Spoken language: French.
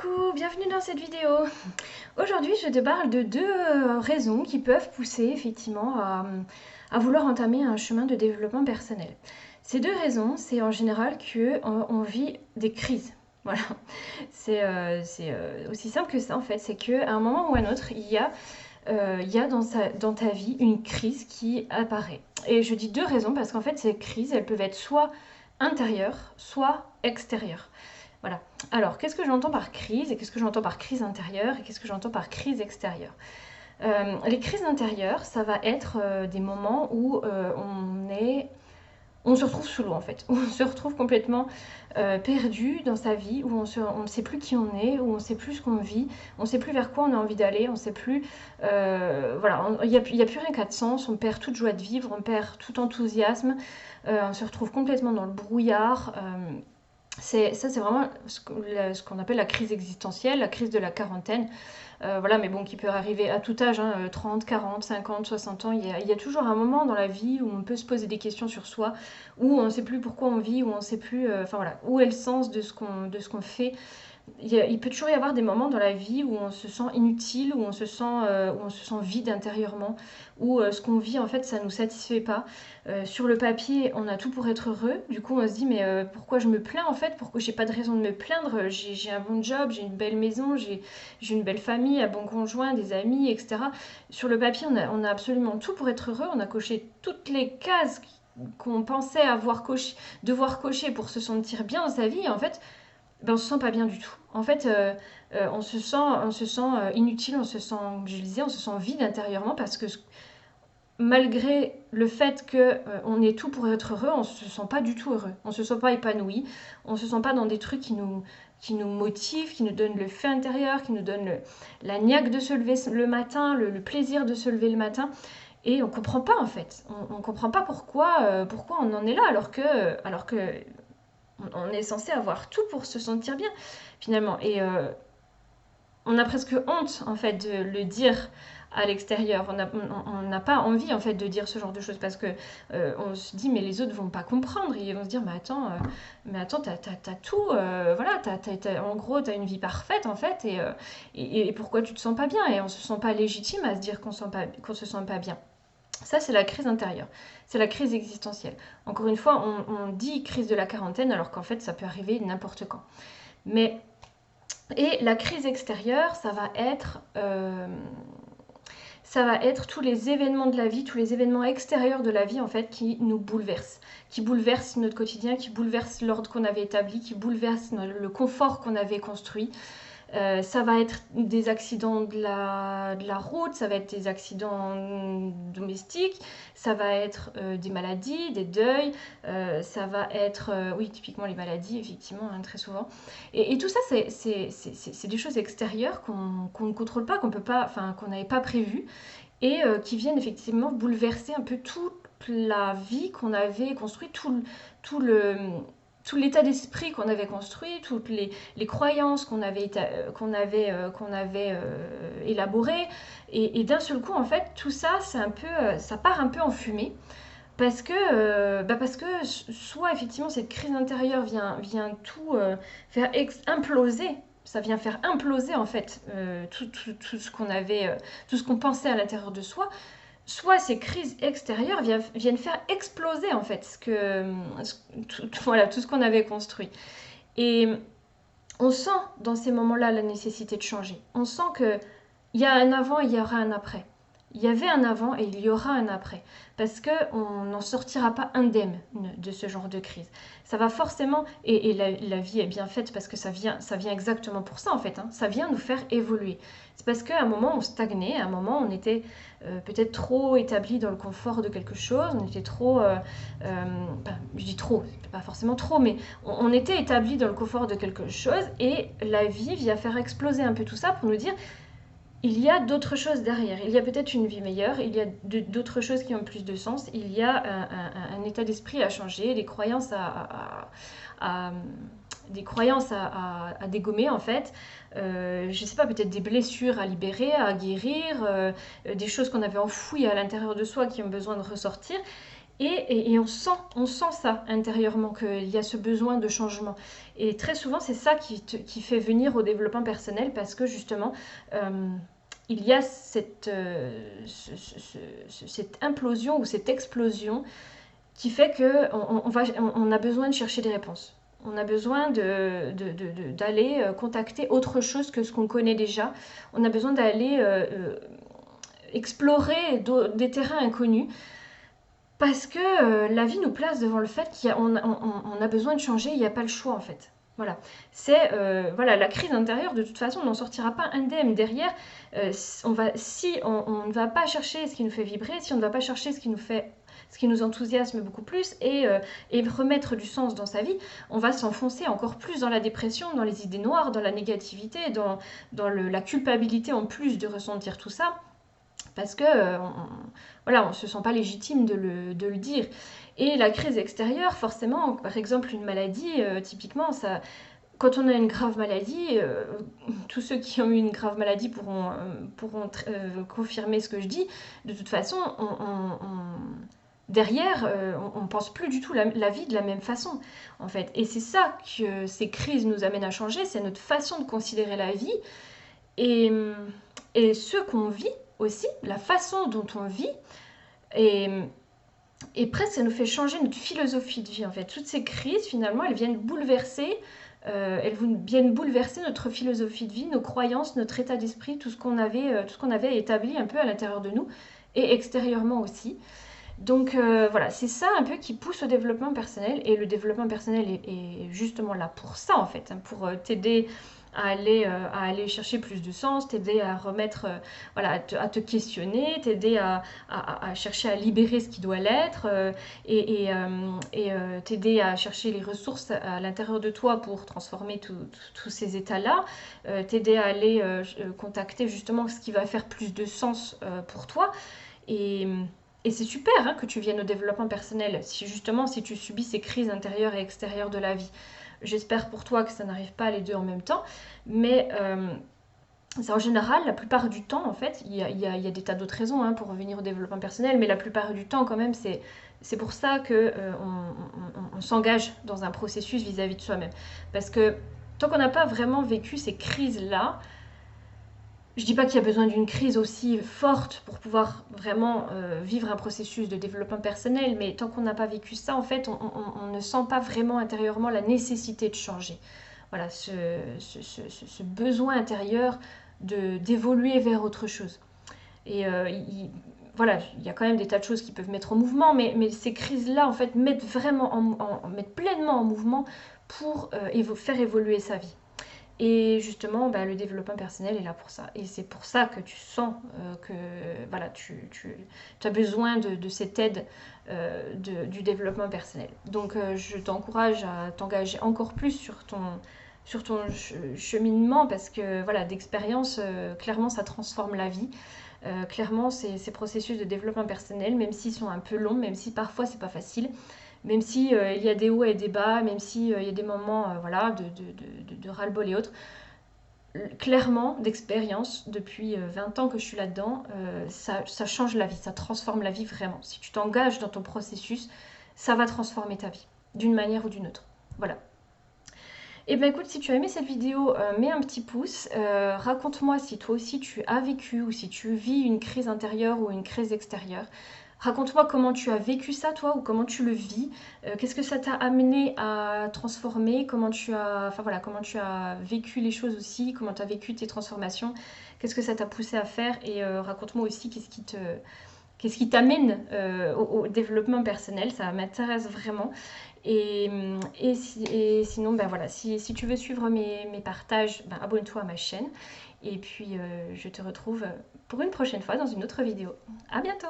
Coucou, bienvenue dans cette vidéo. Aujourd'hui, je te parle de deux raisons qui peuvent pousser effectivement à vouloir entamer un chemin de développement personnel. Ces deux raisons, c'est en général qu'on vit des crises. Voilà, c'est aussi simple que ça en fait. C'est qu'à un moment ou à un autre, il y a dans ta vie une crise qui apparaît. Et je dis deux raisons parce qu'en fait, ces crises, elles peuvent être soit intérieures, soit extérieures. Voilà. Alors, qu'est-ce que j'entends par crise et qu'est-ce que j'entends par crise intérieure et qu'est-ce que j'entends par crise extérieure? Les crises intérieures, ça va être des moments où on se retrouve sous l'eau en fait, où on se retrouve complètement perdu dans sa vie, où on ne sait plus qui on est, où on ne sait plus ce qu'on vit, on ne sait plus vers quoi on a envie d'aller, on ne sait plus, voilà, il n'y a plus rien qu'à de sens, on perd toute joie de vivre, on perd tout enthousiasme, on se retrouve complètement dans le brouillard. C'est vraiment ce qu'on appelle la crise existentielle, la crise de la quarantaine. Voilà, mais bon, qui peut arriver à tout âge, hein, 30, 40, 50, 60 ans. Il y a toujours un moment dans la vie où on peut se poser des questions sur soi, où on ne sait plus pourquoi on vit, où on ne sait plus, enfin voilà, où est le sens de ce qu'on fait. Il peut toujours y avoir des moments dans la vie où on se sent inutile, où on se sent vide intérieurement, où ce qu'on vit en fait ça nous satisfait pas. Sur le papier, on a tout pour être heureux. Du coup, on se dit mais pourquoi je me plains en fait? Pourquoi j'ai pas de raison de me plaindre? J'ai un bon job, j'ai une belle maison, j'ai une belle famille, un bon conjoint, des amis, etc. Sur le papier, on a absolument tout pour être heureux. On a coché toutes les cases qu'on pensait devoir cocher pour se sentir bien dans sa vie. Et en fait, ben, on se sent pas bien du tout. En fait, on se sent inutile, on se sent, je le disais, on se sent vide intérieurement parce que malgré le fait qu'on ait tout pour être heureux, on se sent pas du tout heureux. On se sent pas épanoui, on se sent pas dans des trucs qui nous motivent, qui nous donnent le feu intérieur, qui nous donnent la niaque de se lever le matin, le plaisir de se lever le matin. Et on comprend pas en fait. On comprend pas pourquoi on en est là alors que on est censé avoir tout pour se sentir bien finalement. Et on a presque honte en fait de le dire à l'extérieur. On n'a pas envie en fait de dire ce genre de choses parce que on se dit mais les autres vont pas comprendre. Ils vont se dire mais attends t'as tout, voilà, en gros t'as une vie parfaite en fait et pourquoi tu te sens pas bien? Et on se sent pas légitime à se dire qu'on se sent pas bien. Ça, c'est la crise intérieure, c'est la crise existentielle. Encore une fois, on dit crise de la quarantaine alors qu'en fait, ça peut arriver n'importe quand. Mais et la crise extérieure, ça va être tous les événements de la vie, tous les événements extérieurs de la vie en fait qui nous bouleversent, qui bouleversent notre quotidien, qui bouleversent l'ordre qu'on avait établi, qui bouleversent le confort qu'on avait construit. Ça va être des accidents de la route, ça va être des accidents domestiques, ça va être des maladies, des deuils, ça va être, oui, typiquement les maladies, effectivement, hein, très souvent. Et tout ça, c'est des choses extérieures qu'on ne contrôle pas, qu'on peut pas, enfin, qu'on n'avait pas prévues, et qui viennent effectivement bouleverser un peu toute la vie qu'on avait construite, tout le, tout l'état d'esprit qu'on avait construit, toutes les croyances qu'on avait élaborées. Et d'un seul coup, en fait, tout ça, ça part un peu en fumée. Parce que soit effectivement cette crise intérieure vient tout faire imploser, ça vient faire imploser en fait tout ce tout ce qu'on pensait à l'intérieur de soi, soit ces crises extérieures viennent faire exploser en fait voilà, tout ce qu'on avait construit. Et on sent dans ces moments-là la nécessité de changer. On sent qu'il y a un avant et il y aura un après. Il y avait un avant et il y aura un après. Parce qu'on n'en sortira pas indemne de ce genre de crise. Ça va forcément, et la vie est bien faite parce que ça vient exactement pour ça en fait, hein, ça vient nous faire évoluer. C'est parce qu'à un moment on stagnait, à un moment on était peut-être trop établi dans le confort de quelque chose, on était trop, je dis trop, c'est pas forcément trop, mais on était établi dans le confort de quelque chose et la vie vient faire exploser un peu tout ça pour nous dire il y a d'autres choses derrière. Il y a peut-être une vie meilleure, il y a d'autres choses qui ont plus de sens, il y a un état d'esprit à changer, des croyances à dégommer en fait. Je sais pas, peut-être des blessures à libérer, à guérir, des choses qu'on avait enfouies à l'intérieur de soi qui ont besoin de ressortir. Et on sent ça intérieurement, qu'il y a ce besoin de changement. Et très souvent, c'est ça qui fait venir au développement personnel, parce que justement, il y a cette implosion ou cette explosion qui fait qu'on a besoin de chercher des réponses. On a besoin d'aller contacter autre chose que ce qu'on connaît déjà. On a besoin d'aller explorer des terrains inconnus, parce que la vie nous place devant le fait qu'on a besoin de changer, il n'y a pas le choix en fait. Voilà, c'est voilà, la crise intérieure, de toute façon, on n'en sortira pas indemne. Derrière, si on ne va pas chercher ce qui nous fait vibrer, si on ne va pas chercher ce qui nous enthousiasme beaucoup plus, et remettre du sens dans sa vie, on va s'enfoncer encore plus dans la dépression, dans les idées noires, dans la négativité, dans la culpabilité en plus de ressentir tout ça, parce que voilà, on ne se sent pas légitime de le dire. Et la crise extérieure, forcément, par exemple une maladie, typiquement, ça, quand on a une grave maladie, tous ceux qui ont eu une grave maladie pourront confirmer ce que je dis. De toute façon, derrière, on ne pense plus du tout la vie de la même façon, en fait. Et c'est ça que ces crises nous amènent à changer, c'est notre façon de considérer la vie, et ce qu'on vit aussi, la façon dont on vit, et presque ça nous fait changer notre philosophie de vie, en fait. Toutes ces crises, finalement, elles viennent bouleverser notre philosophie de vie, nos croyances, notre état d'esprit, tout ce qu'on avait établi un peu à l'intérieur de nous et extérieurement aussi. Donc voilà, c'est ça un peu qui pousse au développement personnel, et le développement personnel est justement là pour ça, en fait, hein, pour t'aider à aller chercher plus de sens, t'aider à remettre, voilà, à te questionner, t'aider à chercher à libérer ce qui doit l'être, t'aider à chercher les ressources à l'intérieur de toi pour transformer tous ces états-là, t'aider à aller contacter justement ce qui va faire plus de sens pour toi. Et c'est super, hein, que tu viennes au développement personnel, si tu subis ces crises intérieures et extérieures de la vie. J'espère pour toi que ça n'arrive pas les deux en même temps, mais c'est en général, la plupart du temps, en fait, il y a des tas d'autres raisons, hein, pour revenir au développement personnel, mais la plupart du temps, quand même, c'est pour ça que on s'engage dans un processus vis-à-vis de soi-même. Parce que tant qu'on n'a pas vraiment vécu ces crises-là, je dis pas qu'il y a besoin d'une crise aussi forte pour pouvoir vraiment vivre un processus de développement personnel, mais tant qu'on n'a pas vécu ça, en fait, on ne sent pas vraiment intérieurement la nécessité de changer. Voilà, ce besoin intérieur d'évoluer vers autre chose. Et voilà, il y a quand même des tas de choses qui peuvent mettre en mouvement, mais ces crises-là, en fait, mettent pleinement en mouvement pour faire évoluer sa vie. Et justement, le développement personnel est là pour ça. Et c'est pour ça que tu sens que voilà, tu as besoin de cette aide du développement personnel. Donc je t'encourage à t'engager encore plus sur ton cheminement, parce que voilà, d'expérience, clairement, ça transforme la vie. Clairement, ces processus de développement personnel, même s'ils sont un peu longs, même si parfois c'est pas facile, même si il y a des hauts et des bas, même si il y a des moments voilà, de ras-le-bol et autres, clairement, d'expérience, depuis 20 ans que je suis là-dedans, ça change la vie, ça transforme la vie vraiment. Si tu t'engages dans ton processus, ça va transformer ta vie, d'une manière ou d'une autre. Voilà. Et bien écoute, si tu as aimé cette vidéo, mets un petit pouce, raconte-moi si toi aussi tu as vécu ou si tu vis une crise intérieure ou une crise extérieure. Raconte-moi comment tu as vécu ça, toi, ou comment tu le vis. Qu'est-ce que ça t'a amené à transformer, comment tu as vécu les choses aussi, comment tu as vécu tes transformations, qu'est-ce que ça t'a poussé à faire, et raconte-moi aussi qu'est-ce qui t'amène au développement personnel, ça m'intéresse vraiment. Et sinon, voilà, si tu veux suivre mes partages, abonne-toi à ma chaîne. Et puis, je te retrouve pour une prochaine fois dans une autre vidéo. À bientôt!